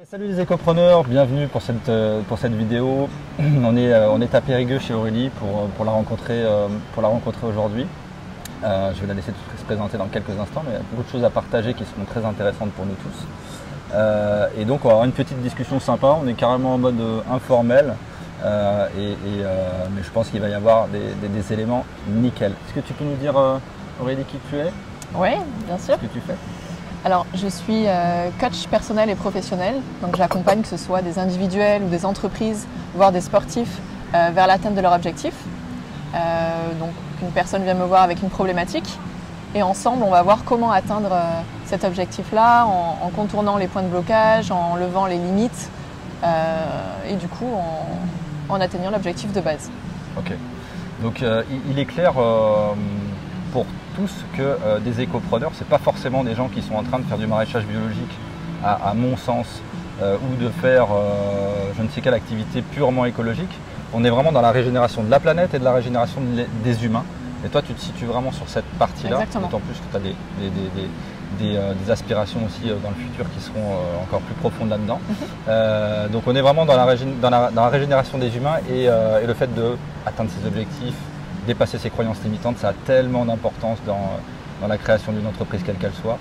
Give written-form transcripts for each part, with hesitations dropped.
Salut les écopreneurs, bienvenue pour cette vidéo. On est à Périgueux chez Aurélie pour la rencontrer aujourd'hui. Je vais la laisser se présenter dans quelques instants, mais il y a beaucoup de choses à partager qui seront très intéressantes pour nous tous. Et donc on va avoir une petite discussion sympa, on est carrément en mode informel, mais je pense qu'il va y avoir des éléments nickel. Est-ce que tu peux nous dire Aurélie qui tu es? Oui, bien sûr. Ce que tu fais? Alors, je suis coach personnel et professionnel, donc j'accompagne que ce soit des individuels ou des entreprises, voire des sportifs vers l'atteinte de leur objectif. Donc, une personne vient me voir avec une problématique et ensemble, on va voir comment atteindre cet objectif-là en contournant les points de blocage, en levant les limites et du coup, en atteignant l'objectif de base. Ok. Donc, il est clair pour tous que des écopreneurs, ce n'est pas forcément des gens qui sont en train de faire du maraîchage biologique, à mon sens, ou de faire je ne sais quelle activité purement écologique. On est vraiment dans la régénération de la planète et de la régénération des humains. Et toi, tu te situes vraiment sur cette partie-là, d'autant plus que tu as des aspirations aussi dans le futur qui seront encore plus profondes là-dedans. Donc on est vraiment dans la régénération des humains et le fait d'atteindre ses objectifs, dépasser ses croyances limitantes, ça a tellement d'importance dans la création d'une entreprise quelle qu'elle soit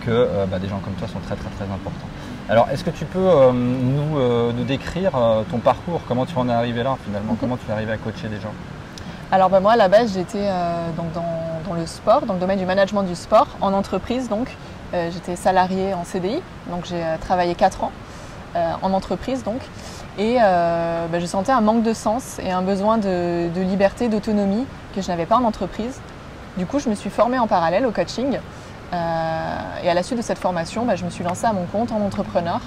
que des gens comme toi sont très importants. Alors est-ce que tu peux nous décrire ton parcours, comment tu en es arrivé là finalement, comment tu es arrivé à coacher des gens? Alors moi à la base j'étais dans le sport, dans le domaine du management du sport, en entreprise donc. J'étais salariée en CDI, donc j'ai travaillé 4 ans en entreprise donc. Et je sentais un manque de sens et un besoin de liberté, d'autonomie que je n'avais pas en entreprise. Du coup, je me suis formée en parallèle au coaching. Et à la suite de cette formation, je me suis lancée à mon compte en entrepreneur.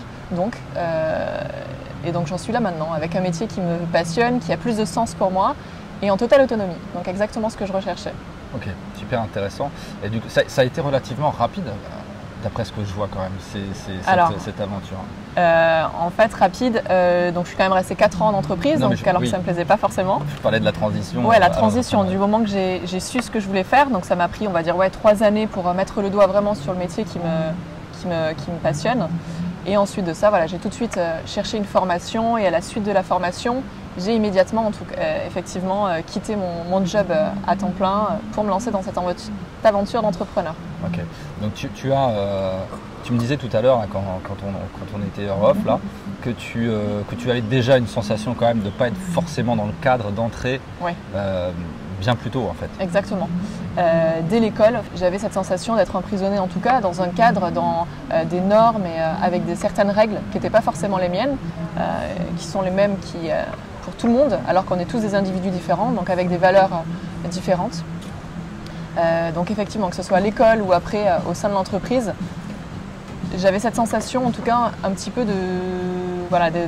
Et donc j'en suis là maintenant, avec un métier qui me passionne, qui a plus de sens pour moi et en totale autonomie. Donc exactement ce que je recherchais. Ok, super intéressant. Et du coup, ça a été relativement rapide d'après ce que je vois quand même, cette aventure. En fait, rapide, donc je suis quand même restée 4 ans en entreprise, alors que ça ne me plaisait pas forcément. Je parlais de la transition. Ouais, la transition, du moment que j'ai su ce que je voulais faire, donc ça m'a pris, on va dire, 3 années pour mettre le doigt vraiment sur le métier qui me passionne. Et ensuite de ça, voilà, j'ai tout de suite cherché une formation et à la suite de la formation, j'ai immédiatement, effectivement, quitté mon job à temps plein pour me lancer dans cette aventure d'entrepreneur. Ok. Donc tu me disais tout à l'heure, quand on était off, là, que tu avais déjà une sensation quand même de ne pas être forcément dans le cadre d'entrée bien plus tôt en fait. Exactement. Dès l'école, j'avais cette sensation d'être emprisonnée en tout cas dans un cadre, dans des normes et avec certaines règles qui n'étaient pas forcément les miennes, qui sont les mêmes pour tout le monde, alors qu'on est tous des individus différents, donc avec des valeurs différentes. Donc effectivement, que ce soit à l'école ou après au sein de l'entreprise, j'avais cette sensation en tout cas un petit peu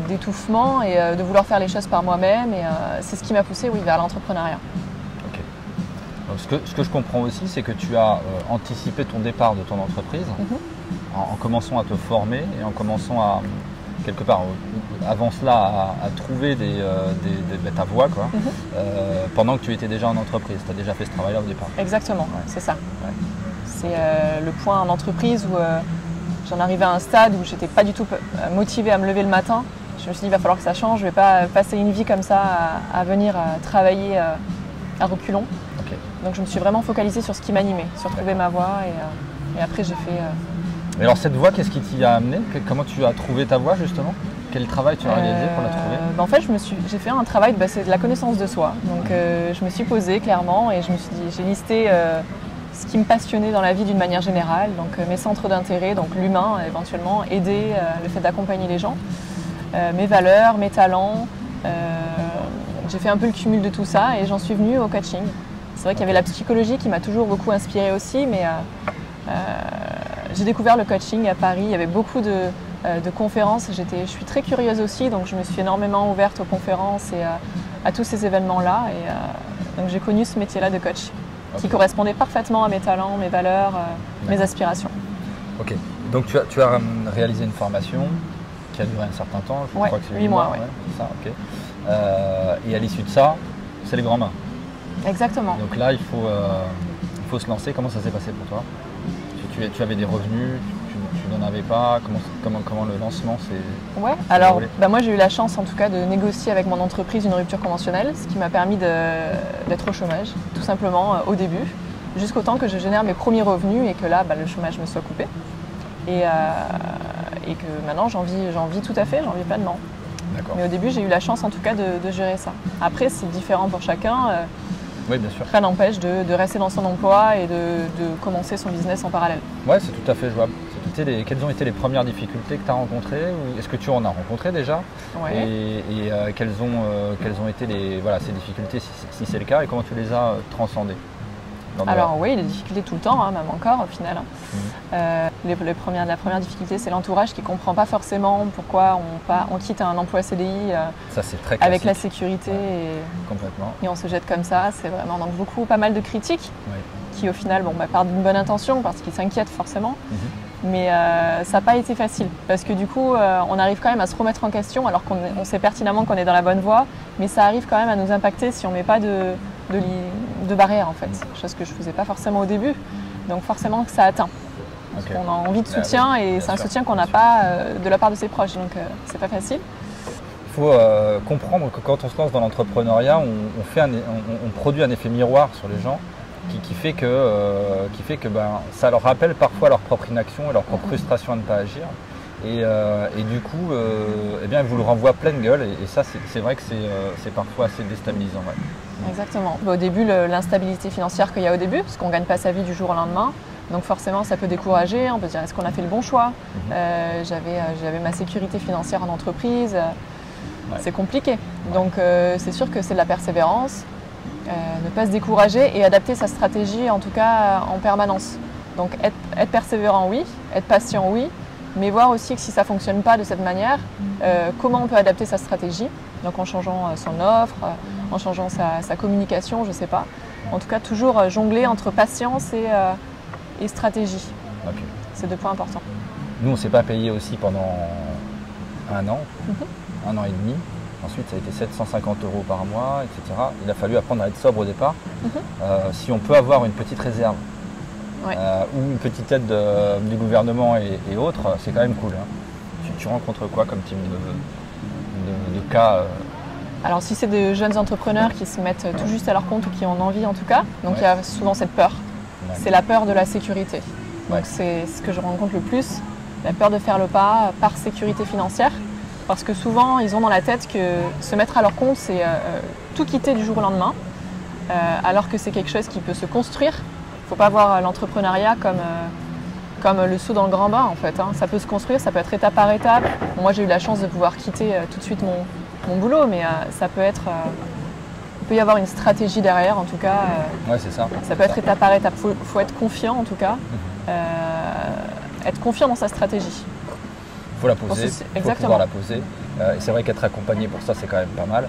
d'étouffement et de vouloir faire les choses par moi-même et c'est ce qui m'a poussée vers l'entrepreneuriat. Ok. Donc ce que je comprends aussi, c'est que tu as anticipé ton départ de ton entreprise en commençant à te former et en commençant à quelque part, avant cela, à trouver ta voie, quoi, pendant que tu étais déjà en entreprise. Tu as déjà fait ce travail-là au départ. Exactement, c'est ça. Ouais. C'est le point en entreprise où j'en arrivais à un stade où je n'étais pas du tout motivée à me lever le matin. Je me suis dit, il va falloir que ça change, je ne vais pas passer une vie comme ça à venir travailler à reculons. Okay. Donc je me suis vraiment focalisée sur ce qui m'animait, sur trouver ma voie et après j'ai fait... Et alors cette voie, qu'est-ce qui t'y a amené? Comment tu as trouvé ta voie justement? Quel travail tu as réalisé pour la trouver? En fait, j'ai fait un travail, c'est de la connaissance de soi. Donc je me suis posée clairement et je me suis dit, j'ai listé ce qui me passionnait dans la vie d'une manière générale, donc mes centres d'intérêt, donc l'humain éventuellement, aider, le fait d'accompagner les gens, mes valeurs, mes talents. J'ai fait un peu le cumul de tout ça et j'en suis venue au coaching. C'est vrai qu'il y avait la psychologie qui m'a toujours beaucoup inspirée aussi, mais j'ai découvert le coaching à Paris, il y avait beaucoup de conférences, je suis très curieuse aussi, donc je me suis énormément ouverte aux conférences et à tous ces événements-là. Donc j'ai connu ce métier-là de coach, qui correspondait parfaitement à mes talents, mes valeurs, mes aspirations. Ok, donc tu as réalisé une formation qui a duré un certain temps, je crois que c'est 8 mois. C'est ça, ok. Et à l'issue de ça, c'est les grands mains. Exactement. Donc là, il faut se lancer. Comment ça s'est passé pour toi? Tu avais des revenus, tu n'en avais pas? Comment le lancement s'est Ouais, alors déroulé? moi j'ai eu la chance en tout cas de négocier avec mon entreprise une rupture conventionnelle, ce qui m'a permis d'être au chômage, tout simplement au début, jusqu'au temps que je génère mes premiers revenus et que là le chômage me soit coupé. Et que maintenant j'en vis tout à fait, j'en vis pleinement. D'accord. Mais au début j'ai eu la chance en tout cas de gérer ça. Après c'est différent pour chacun. Oui, bien sûr. Rien n'empêche de rester dans son emploi et de commencer son business en parallèle. Ouais, c'est tout à fait jouable. Quelles ont été les premières difficultés que tu as rencontrées? Est-ce que tu en as rencontré déjà? Ouais. Et quelles ont été ces difficultés, si c'est le cas, et comment tu les as transcendées? Alors oui, les difficultés tout le temps, même encore au final. La première difficulté, c'est l'entourage qui ne comprend pas forcément pourquoi on quitte un emploi CDI ça, c'est très avec la classique. sécurité Complètement. et on se jette comme ça. C'est vraiment donc pas mal de critiques qui au final partent d'une bonne intention parce qu'ils s'inquiètent forcément. Mais ça n'a pas été facile parce que du coup on arrive quand même à se remettre en question alors qu'on sait pertinemment qu'on est dans la bonne voie, mais ça arrive quand même à nous impacter si on ne met pas de barrière en fait, chose que je ne faisais pas forcément au début, donc forcément que ça atteint. Parce qu'on a envie de soutien et c'est un soutien qu'on n'a pas de la part de ses proches, donc c'est pas facile. Il faut comprendre que quand on se lance dans l'entrepreneuriat, on produit un effet miroir sur les gens qui fait que ça leur rappelle parfois leur propre inaction et leur propre frustration à ne pas agir. Et du coup, ils vous le renvoient pleine gueule et ça c'est vrai que c'est parfois assez déstabilisant. Ouais. Exactement. Au début, l'instabilité financière qu'il y a au début, parce qu'on ne gagne pas sa vie du jour au lendemain, donc forcément ça peut décourager, on peut se dire est-ce qu'on a fait le bon choix? J'avais ma sécurité financière en entreprise, c'est compliqué. Donc c'est sûr que c'est de la persévérance, ne pas se décourager et adapter sa stratégie en tout cas en permanence. Donc être persévérant oui, être patient oui, mais voir aussi que si ça ne fonctionne pas de cette manière, comment on peut adapter sa stratégie, donc en changeant son offre, en changeant sa communication, je ne sais pas. En tout cas, toujours jongler entre patience et stratégie. Okay. C'est deux points importants. Nous, on ne s'est pas payé aussi pendant un an, un an et demi. Ensuite, ça a été 750 € par mois, etc. Il a fallu apprendre à être sobre au départ. Si on peut avoir une petite réserve, ou une petite aide du gouvernement et autres, c'est quand même cool. Hein. Tu rencontres quoi comme type de cas Alors si c'est des jeunes entrepreneurs qui se mettent tout juste à leur compte ou qui en ont envie en tout cas, donc il y a souvent cette peur. C'est la peur de la sécurité. Donc c'est ce que je rencontre le plus, la peur de faire le pas par sécurité financière. Parce que souvent ils ont dans la tête que se mettre à leur compte c'est tout quitter du jour au lendemain, alors que c'est quelque chose qui peut se construire. Il ne faut pas voir l'entrepreneuriat comme le saut dans le grand bain en fait. Hein. Ça peut se construire, ça peut être étape par étape. Bon, moi j'ai eu la chance de pouvoir quitter tout de suite mon boulot, mais ça peut être... il peut y avoir une stratégie derrière en tout cas. C'est ça. Ça peut être étape par étape. Il faut être confiant en tout cas. Être confiant dans sa stratégie. Il faut la poser, il faut pouvoir la poser. Et c'est vrai qu'être accompagné pour ça c'est quand même pas mal.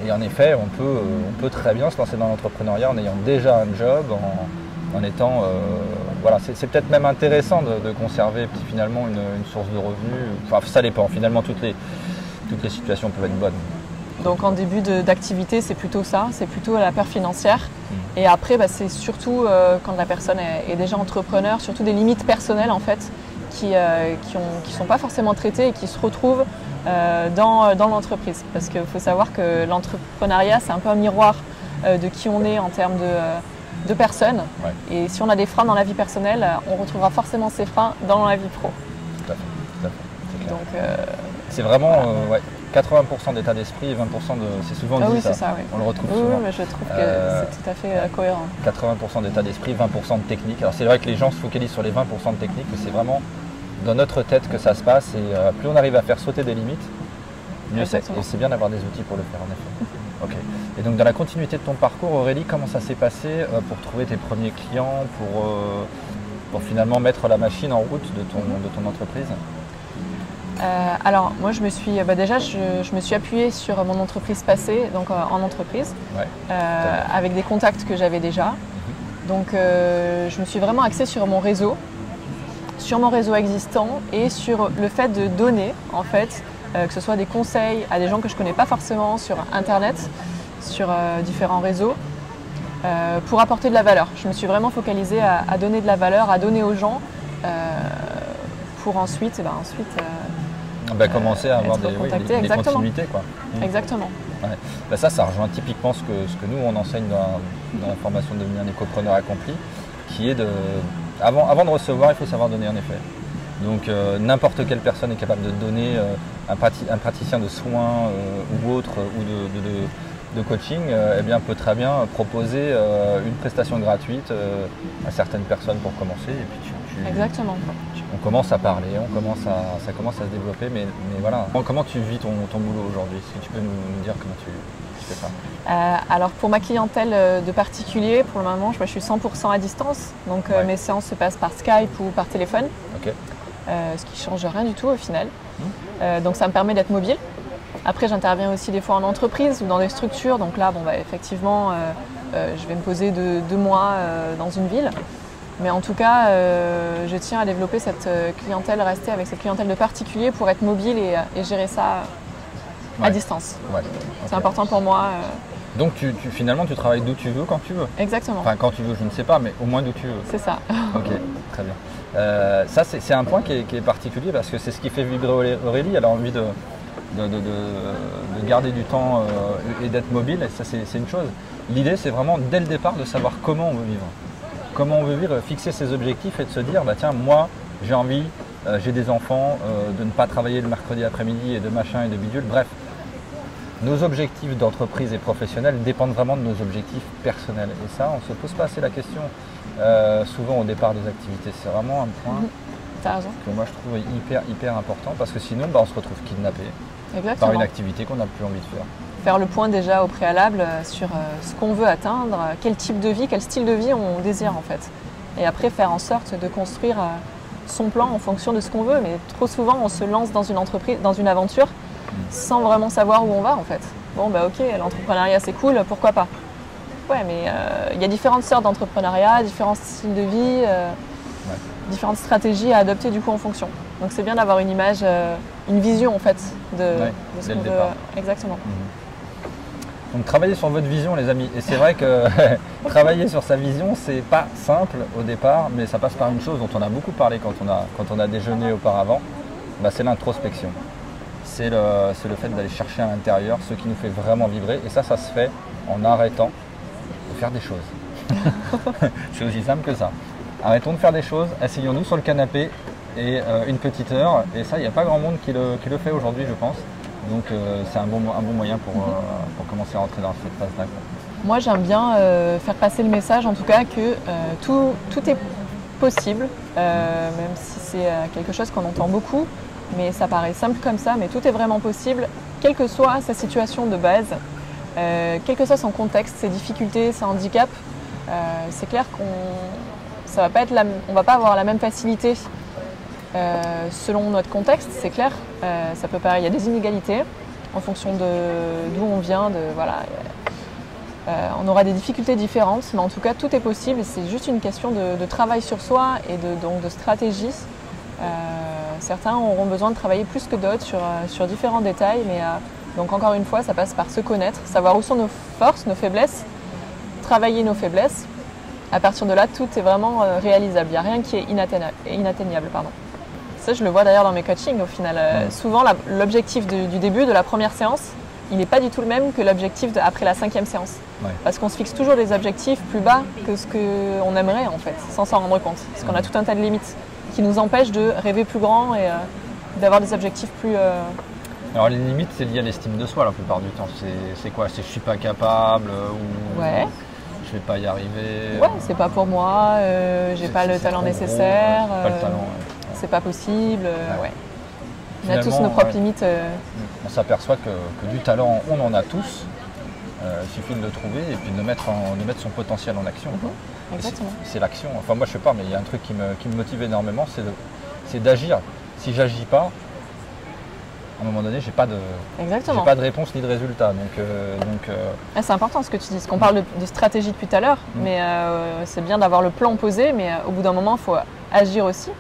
Et en effet, on peut très bien se lancer dans l'entrepreneuriat en ayant déjà un job, en étant... c'est peut-être même intéressant de conserver finalement une source de revenus. Enfin, ça dépend. Finalement, toutes les situations peuvent être bonnes. Donc en début d'activité, c'est plutôt ça, c'est plutôt la peur financière. Et après, c'est surtout quand la personne est déjà entrepreneur, surtout des limites personnelles en fait, qui sont pas forcément traitées et qui se retrouvent dans l'entreprise. Parce qu'il faut savoir que l'entrepreneuriat, c'est un peu un miroir de qui on est en termes de personnes. Et si on a des freins dans la vie personnelle, on retrouvera forcément ces freins dans la vie pro. Tout à fait. Donc, c'est vraiment 80% d'état d'esprit et 20% de... C'est souvent dit oui, ça. Ça, oui. On le retrouve souvent. Oui, mais je trouve que c'est tout à fait cohérent. 80% d'état d'esprit, 20% de technique. Alors c'est vrai que les gens se focalisent sur les 20% de technique, mais c'est vraiment dans notre tête que ça se passe. Et plus on arrive à faire sauter des limites, mieux c'est. Et c'est bien d'avoir des outils pour le faire, en effet. Ok. Et donc dans la continuité de ton parcours, Aurélie, comment ça s'est passé pour trouver tes premiers clients, pour finalement mettre la machine en route de ton entreprise? Alors moi je me suis appuyée sur mon entreprise passée, donc en entreprise, avec des contacts que j'avais déjà. Donc je me suis vraiment axée sur mon réseau existant et sur le fait de donner en fait, que ce soit des conseils à des gens que je ne connais pas forcément sur internet, sur différents réseaux, pour apporter de la valeur. Je me suis vraiment focalisée à donner de la valeur, à donner aux gens pour ensuite, commencer à avoir des continuités, quoi. Exactement. Ouais. Ça rejoint typiquement ce que nous on enseigne dans la formation de devenir un écopreneur accompli, qui est avant de recevoir, il faut savoir donner, en effet. Donc n'importe quelle personne est capable de donner, un praticien de soins ou autre, ou de coaching, peut très bien proposer une prestation gratuite à certaines personnes pour commencer. Et puis Exactement. On commence à parler, ça commence à se développer, mais voilà. Comment tu vis ton boulot aujourd'hui? Est-ce que tu peux nous dire comment tu fais ça? Alors pour ma clientèle de particulier, pour le moment, je suis 100% à distance. Donc mes séances se passent par Skype ou par téléphone. Okay. Ce qui ne change rien du tout au final. Donc ça me permet d'être mobile. Après, j'interviens aussi des fois en entreprise ou dans des structures. Donc là, effectivement, je vais me poser 2 mois dans une ville. Mais en tout cas, je tiens à développer cette clientèle, rester avec cette clientèle de particulier pour être mobile et gérer ça à distance. Ouais. Okay. C'est important pour moi. Donc finalement, tu travailles d'où tu veux, quand tu veux? Exactement. Enfin, quand tu veux, je ne sais pas, mais au moins d'où tu veux. C'est ça. Ok, très bien. Ça, c'est un point qui est particulier parce que c'est ce qui fait vibrer Aurélie. Elle a envie de garder du temps et d'être mobile, et ça, c'est une chose. L'idée, c'est vraiment, dès le départ, de savoir comment on veut vivre. Comment on veut vivre, fixer ses objectifs et de se dire, tiens, moi, j'ai envie, j'ai des enfants, de ne pas travailler le mercredi après-midi et de machin et de bidule. Bref, nos objectifs d'entreprise et professionnels dépendent vraiment de nos objectifs personnels. Et ça, on ne se pose pas assez la question souvent au départ des activités. C'est vraiment un point que moi je trouve hyper important parce que sinon, on se retrouve kidnappé par une activité qu'on n'a plus envie de faire. Faire le point déjà au préalable sur ce qu'on veut atteindre, quel type de vie, quel style de vie on désire en fait. Et après faire en sorte de construire son plan en fonction de ce qu'on veut. Mais trop souvent on se lance dans une entreprise, dans une aventure sans vraiment savoir où on va en fait. Ok, l'entrepreneuriat c'est cool, pourquoi pas? Ouais, mais il y a différentes sortes d'entrepreneuriat, différents styles de vie, différentes stratégies à adopter du coup en fonction. Donc c'est bien d'avoir une image, une vision en fait de ce qu'on veut. Exactement. Donc travaillez sur votre vision les amis. Et c'est vrai que travailler sur sa vision, c'est pas simple au départ, mais ça passe par une chose dont on a beaucoup parlé quand on a déjeuné auparavant, c'est l'introspection. C'est le fait d'aller chercher à l'intérieur ce qui nous fait vraiment vibrer. Et ça se fait en arrêtant de faire des choses. C'est aussi simple que ça. Arrêtons de faire des choses, asseyons-nous sur le canapé et une petite heure. Et ça, il n'y a pas grand monde qui le fait aujourd'hui, je pense. Donc c'est un bon moyen pour commencer à rentrer dans cette phase-là. Moi, j'aime bien faire passer le message, en tout cas, que tout est possible, même si c'est quelque chose qu'on entend beaucoup. Mais ça paraît simple comme ça, mais tout est vraiment possible, quelle que soit sa situation de base, quel que soit son contexte, ses difficultés, ses handicaps. C'est clair qu'on va pas avoir la même facilité selon notre contexte, c'est clair. Ça peut paraître, il y a des inégalités en fonction d'où on vient, on aura des difficultés différentes, mais en tout cas tout est possible et c'est juste une question de travail sur soi et donc de stratégie. Certains auront besoin de travailler plus que d'autres sur différents détails, mais donc encore une fois, ça passe par se connaître, savoir où sont nos forces, nos faiblesses, travailler nos faiblesses. À partir de là, tout est vraiment réalisable. Il n'y a rien qui est inatteignable. Ça, je le vois d'ailleurs dans mes coachings au final. Souvent, l'objectif du début, de la première séance, il n'est pas du tout le même que l'objectif après la 5e séance. Parce qu'on se fixe toujours des objectifs plus bas que ce qu'on aimerait en fait, sans s'en rendre compte. Parce qu'on a tout un tas de limites qui nous empêchent de rêver plus grand et d'avoir des objectifs plus... Alors les limites, c'est lié à l'estime de soi la plupart du temps. C'est quoi? C'est je suis pas capable ou je vais pas y arriver. Ouais, c'est pas pour moi, j'ai pas le talent nécessaire. Pas le talent. C'est pas possible. On a tous nos propres limites. On s'aperçoit que du talent, on en a tous. Il suffit de le trouver et puis de mettre son potentiel en action. Exactement. C'est l'action. Enfin moi je sais pas, mais il y a un truc qui me motive énormément, c'est d'agir. Si j'agis pas, à un moment donné, j'ai pas de réponse ni de résultat. C'est important ce que tu dis, parce qu'on parle de stratégie depuis tout à l'heure, mais c'est bien d'avoir le plan posé, mais au bout d'un moment, il faut agir aussi.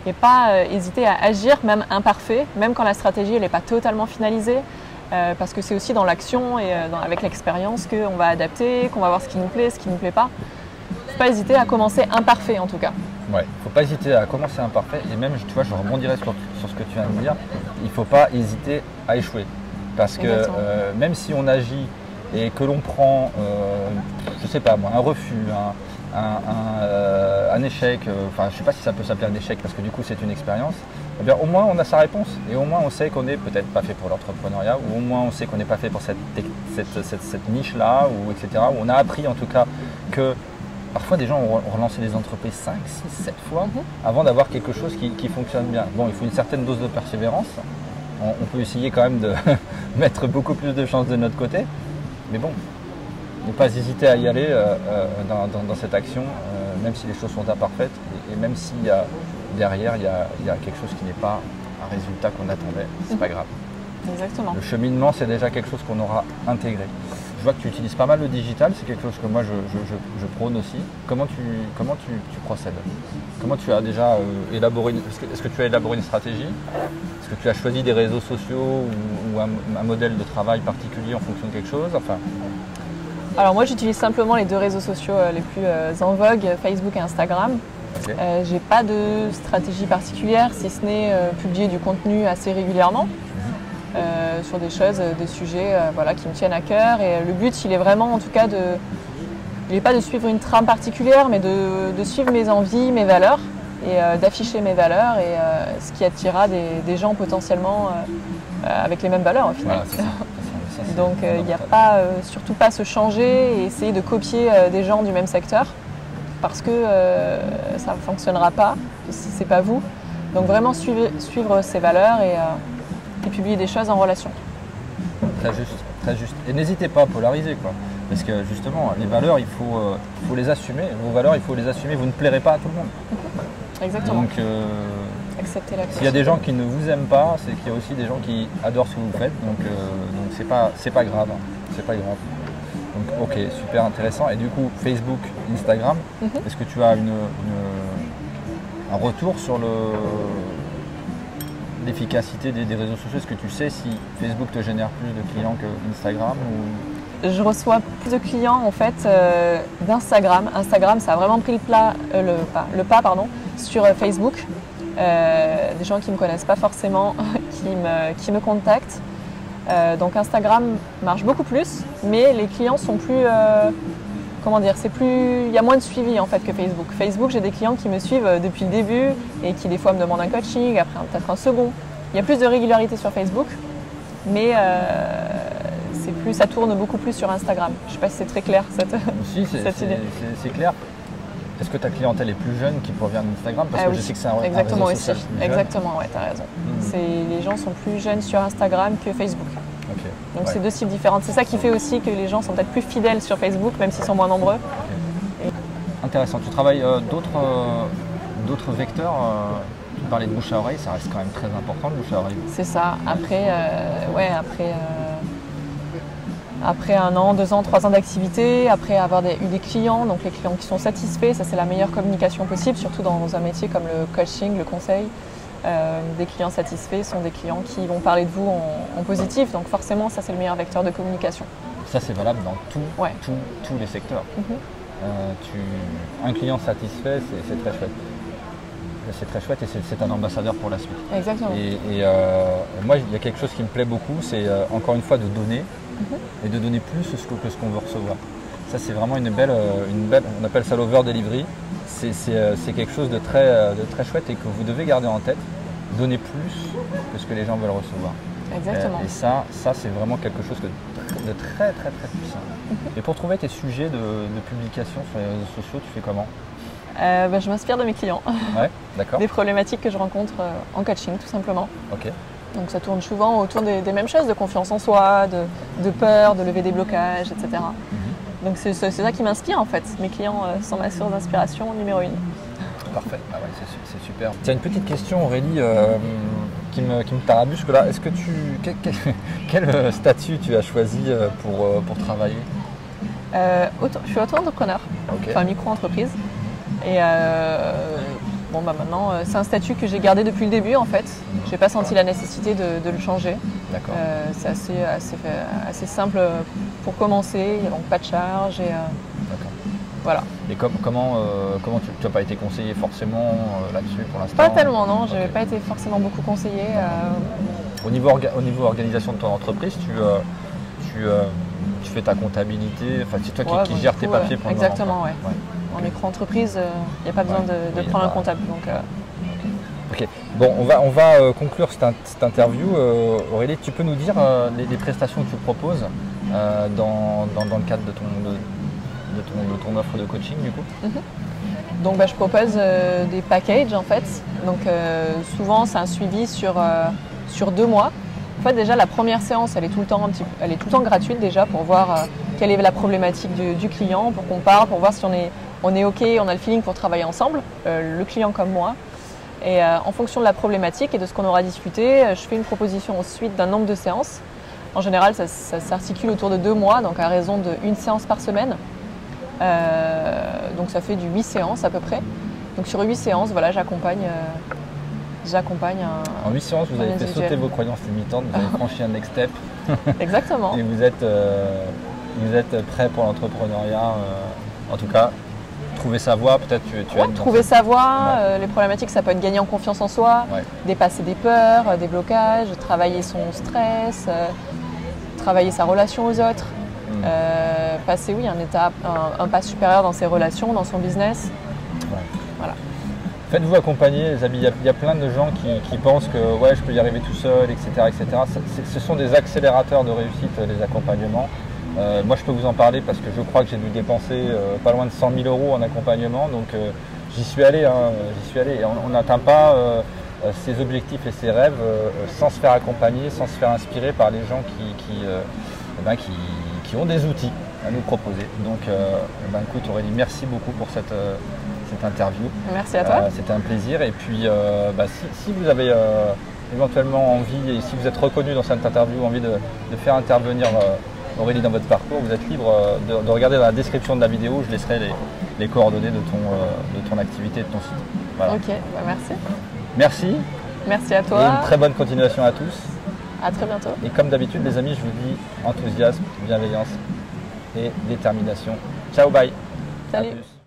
Et pas hésiter à agir, même imparfait, même quand la stratégie n'est pas totalement finalisée, parce que c'est aussi dans l'action et avec l'expérience qu'on va adapter, qu'on va voir ce qui nous plaît, ce qui ne nous plaît pas. Il ne faut pas hésiter à commencer imparfait en tout cas. Ouais, il ne faut pas hésiter à commencer imparfait et même, tu vois, je rebondirais sur ce que tu viens de dire, il ne faut pas hésiter à échouer. Parce que même si on agit et que l'on prend, je sais pas moi, un refus, un échec, enfin je ne sais pas si ça peut s'appeler un échec parce que du coup c'est une expérience, eh bien au moins on a sa réponse et au moins on sait qu'on n'est peut-être pas fait pour l'entrepreneuriat ou au moins on sait qu'on n'est pas fait pour cette niche-là, ou etc. Où on a appris en tout cas que parfois des gens ont relancé des entreprises 5, 6, 7 fois avant d'avoir quelque chose qui fonctionne bien. Bon, il faut une certaine dose de persévérance. On peut essayer quand même de mettre beaucoup plus de chances de notre côté. Mais bon, ne pas hésiter à y aller dans cette action, même si les choses sont imparfaites et même s'il y a derrière, il y a quelque chose qui n'est pas un résultat qu'on attendait. C'est pas grave. Exactement. Le cheminement, c'est déjà quelque chose qu'on aura intégré. Je vois que tu utilises pas mal le digital, c'est quelque chose que moi je prône aussi. Comment tu procèdes? Comment tu as déjà élaboré, est-ce que tu as élaboré une stratégie? Est-ce que tu as choisi des réseaux sociaux ou un modèle de travail particulier en fonction de quelque chose? Enfin... Alors moi j'utilise simplement les deux réseaux sociaux les plus en vogue, Facebook et Instagram. Okay. J'ai pas de stratégie particulière, si ce n'est publier du contenu assez régulièrement. Sur des choses, des sujets voilà, qui me tiennent à cœur. Et le but, il est vraiment, en tout cas, il n'est pas de suivre une trame particulière, mais de suivre mes envies, mes valeurs, et d'afficher mes valeurs, et ce qui attirera des gens potentiellement avec les mêmes valeurs au final. Voilà, ça, donc il n'y a pas, surtout pas se changer et essayer de copier des gens du même secteur, parce que ça ne fonctionnera pas si ce n'est pas vous. Donc vraiment suivre ses valeurs et publier des choses en relation. Très juste, très juste. Et n'hésitez pas à polariser, quoi. Parce que justement, les valeurs, il faut les assumer. Vos valeurs, il faut les assumer. Vous ne plairez pas à tout le monde. Exactement. Donc, accepter la s'il y a des gens qui ne vous aiment pas, c'est qu'il y a aussi des gens qui adorent ce que vous faites. Donc c'est pas grave. C'est pas grave. Donc, ok, super intéressant. Et du coup, Facebook, Instagram, est-ce que tu as un retour sur l'efficacité des réseaux sociaux? Est-ce que tu sais si Facebook te génère plus de clients que Instagram ou... Je reçois plus de clients en fait d'Instagram. Instagram, ça a vraiment pris le pas sur Facebook. Des gens qui ne me connaissent pas forcément, qui me contactent. Donc Instagram marche beaucoup plus, mais les clients sont plus... il y a moins de suivi en fait que Facebook. Facebook, j'ai des clients qui me suivent depuis le début et qui des fois me demandent un coaching, après peut-être un second. Il y a plus de régularité sur Facebook, mais ça tourne beaucoup plus sur Instagram. Je ne sais pas si c'est très clair cette idée. C'est clair. Est-ce que ta clientèle est plus jeune qui provient d'Instagram? Parce que je sais que c'est un exactement réseau social plus jeune. Exactement, ouais, tu as raison. Les gens sont plus jeunes sur Instagram que Facebook. Okay. Donc c'est deux cibles différentes. C'est ça qui fait aussi que les gens sont peut-être plus fidèles sur Facebook, même s'ils sont moins nombreux. Okay. Intéressant. Tu travailles d'autres vecteurs tu parlais de bouche à oreille, ça reste quand même très important, le bouche à oreille. C'est ça. Après 1 an, 2 ans, 3 ans d'activité, après avoir eu des clients, donc les clients qui sont satisfaits, ça c'est la meilleure communication possible, surtout dans un métier comme le coaching, le conseil. Des clients satisfaits sont des clients qui vont parler de vous en positif, donc forcément ça c'est le meilleur vecteur de communication. Ça c'est valable dans tous les secteurs. Un client satisfait, c'est très chouette. C'est très chouette et c'est un ambassadeur pour la suite. Exactement. Et moi il y a quelque chose qui me plaît beaucoup, c'est encore une fois de donner et de donner plus que ce qu'on veut recevoir. Ça c'est vraiment une belle, on appelle ça l'over delivery. C'est quelque chose de très chouette et que vous devez garder en tête. Donner plus que ce que les gens veulent recevoir. Exactement. Et ça c'est vraiment quelque chose de très puissant. Et pour trouver tes sujets de publication sur les réseaux sociaux, tu fais comment? Je m'inspire de mes clients. Ouais, d'accord. Des problématiques que je rencontre en coaching tout simplement. Ok. Donc ça tourne souvent autour des mêmes choses, de confiance en soi, de peur, de lever des blocages, etc. Donc c'est ça qui m'inspire en fait. Mes clients sont ma source d'inspiration numéro 1. Parfait, ah ouais, c'est super. Tiens, une petite question Aurélie qui me tarabusque là. Est-ce que quel statut tu as choisi pour travailler? Je suis auto-entrepreneur, enfin micro-entreprise. Et maintenant, c'est un statut que j'ai gardé depuis le début en fait. Je n'ai pas senti la nécessité de le changer. D'accord. C'est assez simple pour commencer, il n'y a donc pas de charge. Et, Voilà. Et comment tu n'as pas été conseillé forcément là-dessus pour l'instant? Pas tellement, non. Je n'avais pas été forcément beaucoup conseillée. Au niveau organisation de ton entreprise, tu fais ta comptabilité, enfin c'est toi qui gères tes papiers pour le moment. Exactement, ouais. En micro-entreprise, il n'y a pas besoin de prendre un comptable. Donc, Ok, bon, on va conclure cette interview. Aurélie, tu peux nous dire les prestations que tu proposes dans le cadre de ton offre de coaching du coup? Donc je propose des packages en fait. Donc souvent c'est un suivi sur 2 mois. En fait déjà la première séance elle est tout le temps gratuite déjà pour voir quelle est la problématique du client, pour qu'on parle, pour voir si on est ok, on a le feeling pour travailler ensemble, le client comme moi. Et en fonction de la problématique et de ce qu'on aura discuté, je fais une proposition ensuite d'un nombre de séances. En général ça s'articule autour de 2 mois, donc à raison d'1 séance par semaine. Donc ça fait du 8 séances à peu près. Donc sur 8 séances, voilà, j'accompagne un. En 8 séances, vous avez fait sauter vos croyances limitantes, vous avez franchi un next step. Exactement. Et vous êtes prêt pour l'entrepreneuriat. En tout cas, trouver sa voie, peut-être tu as trouver sa voie, les problématiques, ça peut être gagner en confiance en soi, dépasser des peurs, des blocages, travailler son stress, travailler sa relation aux autres. Passer un pas supérieur dans ses relations, dans son business. Voilà. Faites-vous accompagner les amis, il y a plein de gens qui pensent que je peux y arriver tout seul, etc. Ce sont des accélérateurs de réussite, les accompagnements. Moi je peux vous en parler parce que je crois que j'ai dû dépenser pas loin de 100 000 € en accompagnement, donc j'y suis allé, et on n'atteint pas ses objectifs et ses rêves sans se faire accompagner, sans se faire inspirer par les gens qui ont des outils à nous proposer. Donc écoute Aurélie, merci beaucoup pour cette interview. Merci à toi. C'était un plaisir. Et puis si vous avez éventuellement envie, et si vous êtes reconnu dans cette interview, envie de faire intervenir Aurélie dans votre parcours, vous êtes libre de regarder dans la description de la vidéo, je laisserai les coordonnées de ton activité et de ton site. Voilà. Ok, merci. Merci. Merci à toi. Et une très bonne continuation à tous. À très bientôt. Et comme d'habitude les amis, je vous dis enthousiasme, bienveillance et détermination. Ciao, bye. Salut. À plus.